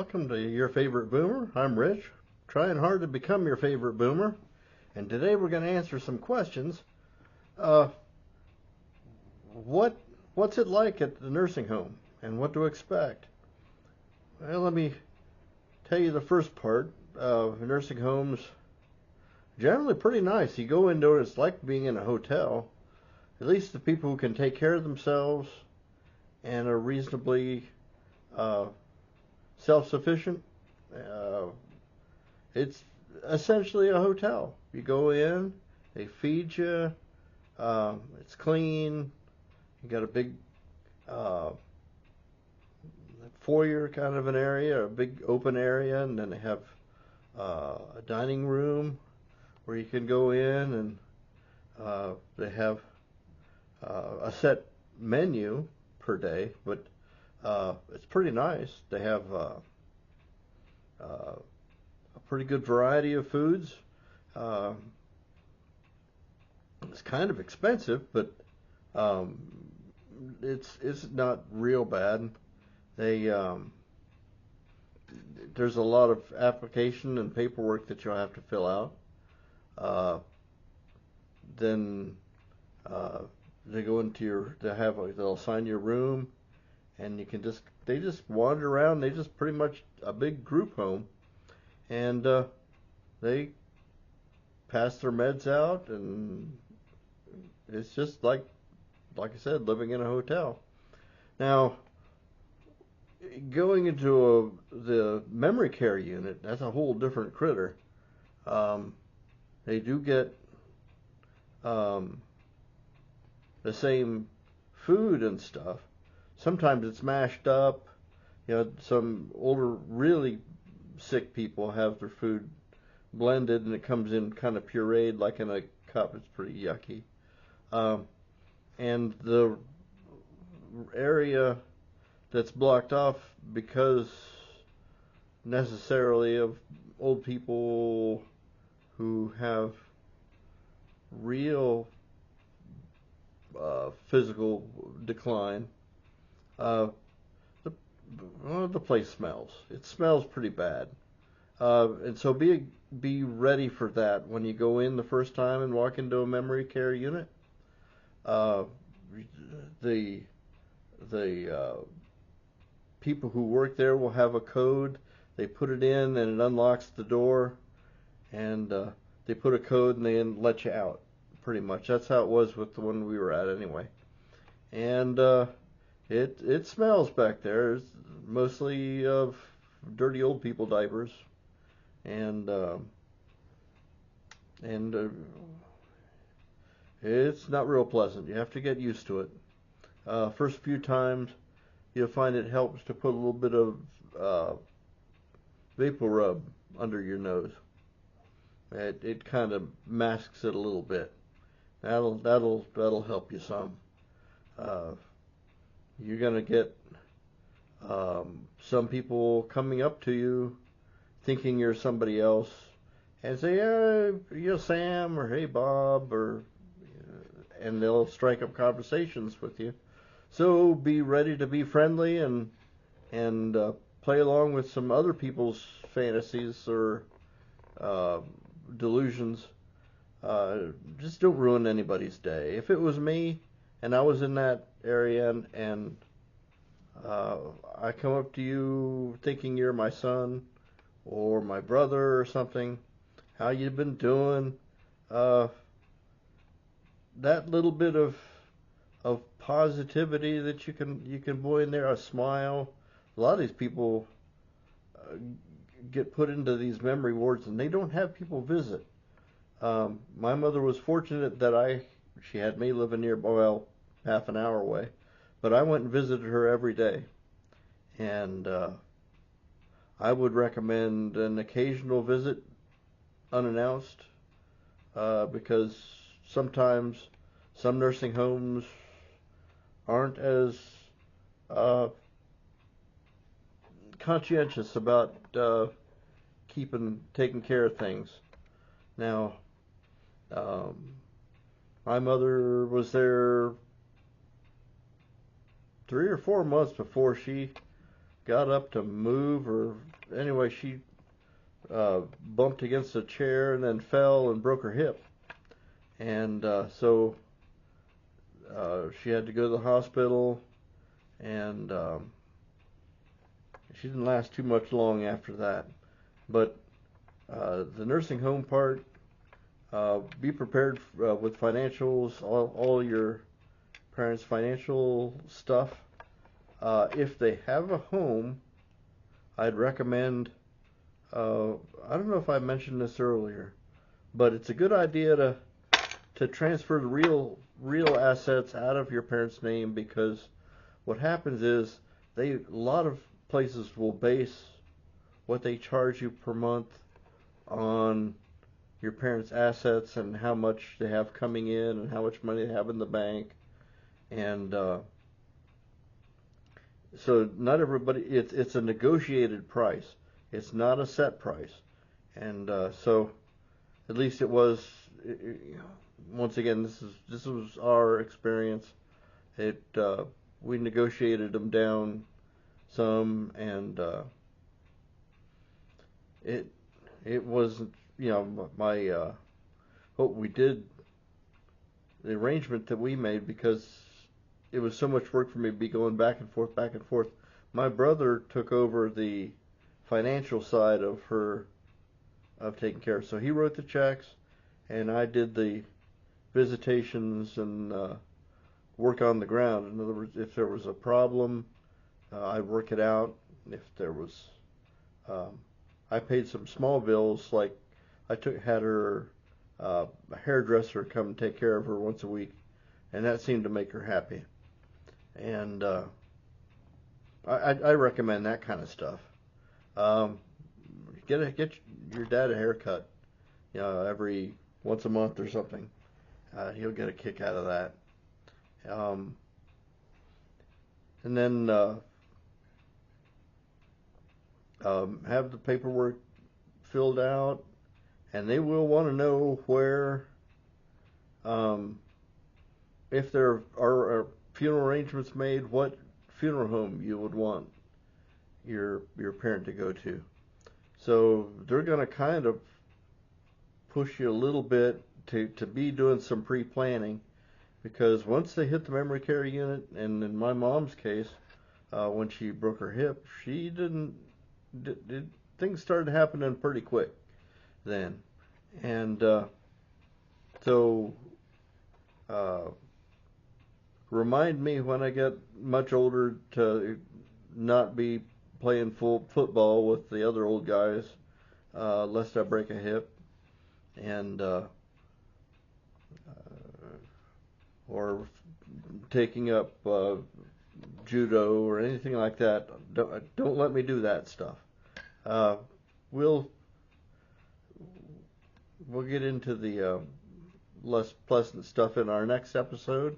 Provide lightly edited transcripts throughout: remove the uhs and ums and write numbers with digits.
welcome to Your Favorite Boomer. I'm Rich, trying hard to become your favorite boomer. And today we're going to answer some questions. Uh, what's it like at the nursing home, and what to expect? Well, let me tell you the first part. Nursing homes generally pretty nice. You go into it, it's like being in a hotel. At least the people who can take care of themselves and are reasonably self-sufficient. It's essentially a hotel. You go in, they feed you, it's clean. You got a big foyer kind of an area, a big open area, and then they have a dining room where you can go in, and they have a set menu per day, but it's pretty nice. They have a pretty good variety of foods. It's kind of expensive, but it's not real bad. They there's a lot of application and paperwork that you'll have to fill out. Then they go into they'll assign your room, and they just wander around. They just pretty much a big group home, and they pass their meds out, and it's just like I said, living in a hotel. Now, going into the memory care unit, that's a whole different critter. They do get the same food and stuff. Sometimes it's mashed up. Some older, really sick people have their food blended, and it comes in kind of pureed, like in a cup. It's pretty yucky. And the area that's blocked off because necessarily of old people who have real physical decline, the place smells. It smells pretty bad, and so be ready for that when you go in the first time and walk into a memory care unit. The people who work there will have a code. They put it in, and it unlocks the door, and they put a code, and they let you out. Pretty much, that's how it was with the one we were at anyway. And it smells back there. It's mostly of dirty old people diapers, and it's not real pleasant. You have to get used to it. First few times, you'll find it helps to put a little bit of vapor rub under your nose. It kind of masks it a little bit. That'll help you some. You're gonna get some people coming up to you, thinking you're somebody else, and say, "You're Sam," or "Hey, Bob," and they'll strike up conversations with you. So be ready to be friendly and play along with some other people's fantasies or delusions. Just don't ruin anybody's day. If it was me and I was in that area and I come up to you thinking you're my son or my brother or something, how you been doing? That little bit of positivity that you can buoy in there, a smile. A lot of these people get put into these memory wards, and they don't have people visit. My mother was fortunate that she had me living near, well, half an hour away, but I went and visited her every day, and I would recommend an occasional visit unannounced, because sometimes some nursing homes aren't as conscientious about taking care of things. Now, my mother was there 3 or 4 months before she got up to move, or anyway, she bumped against a chair and then fell and broke her hip. And so she had to go to the hospital, and she didn't last too much long after that. But the nursing home part, be prepared with financials, all your parents' financial stuff. If they have a home, I'd recommend, I don't know if I mentioned this earlier, but it's a good idea to transfer the real assets out of your parents' name, because what happens is a lot of places will base what they charge you per month on your parents' assets and how much they have coming in and how much money they have in the bank. And so not everybody, it's a negotiated price. It's not a set price. And so at least it was, once again, this was our experience. We negotiated them down some, and it wasn't, my what we did, the arrangement that we made, because it was so much work for me to be going back and forth, back and forth. My brother took over the financial side of taking care of. So he wrote the checks, and I did the visitations and work on the ground. In other words, if there was a problem, I'd work it out. If there was, I paid some small bills, like I had her a hairdresser come and take care of her once a week, and that seemed to make her happy. And I recommend that kind of stuff. Get your dad a haircut, every once a month or something. He'll get a kick out of that. And then have the paperwork filled out, and they will want to know where, if there are funeral arrangements made, what funeral home you would want your parent to go to. So they're going to kind of push you a little bit to be doing some pre-planning, because once they hit the memory care unit, and in my mom's case, when she broke her hip, she things started happening pretty quick then. And so remind me when I get much older to not be playing full football with the other old guys, lest I break a hip, and or taking up judo or anything like that. Don't let me do that stuff. We'll get into the less pleasant stuff in our next episode,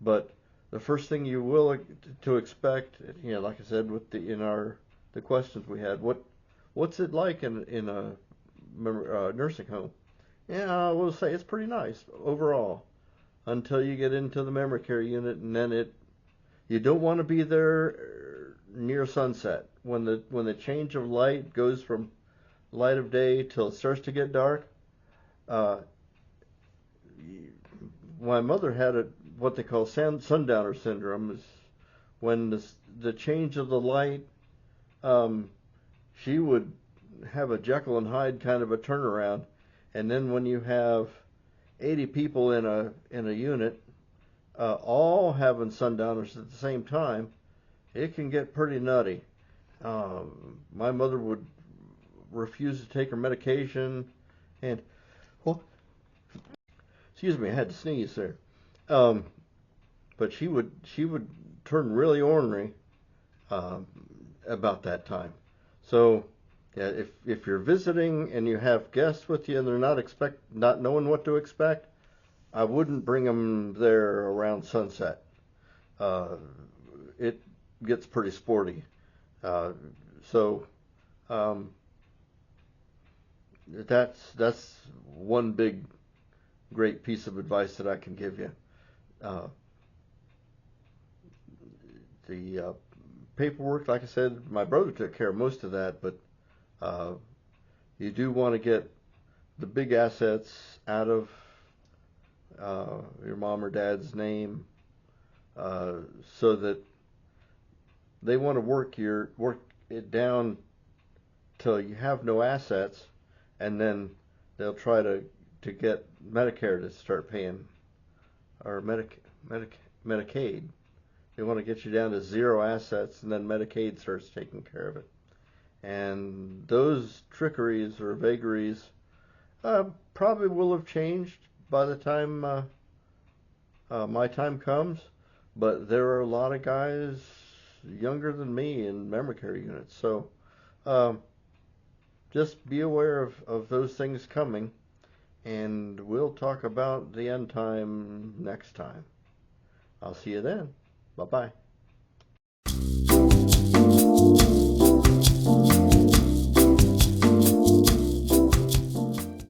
but the first thing you will to expect, like I said, with the questions we had, what's it like in a nursing home? Yeah, I will say it's pretty nice overall, until you get into the memory care unit, and then you don't want to be there near sunset. When the change of light goes from light of day till it starts to get dark. My mother had what they call sundowner syndrome, is when the change of the light, she would have a Jekyll and Hyde kind of a turnaround, and then when you have 80 people in a unit, all having sundowners at the same time, it can get pretty nutty. My mother would refuse to take her medication, and excuse me, I had to sneeze there. But she would turn really ornery about that time. So yeah, if you're visiting and you have guests with you and they're not knowing what to expect, I wouldn't bring them there around sunset. It gets pretty sporty. So that's one big great piece of advice that I can give you. The paperwork, like I said, my brother took care of most of that, but uh, you do want to get the big assets out of your mom or dad's name, uh, so that they want to work it down till you have no assets, and then they'll try to get Medicare to start paying, or Medicaid. They want to get you down to zero assets, and then Medicaid starts taking care of it. And those trickeries or vagaries probably will have changed by the time my time comes. But there are a lot of guys younger than me in memory care units. So um, just be aware of those things coming. And we'll talk about the end time next time. I'll see you then. Bye-bye.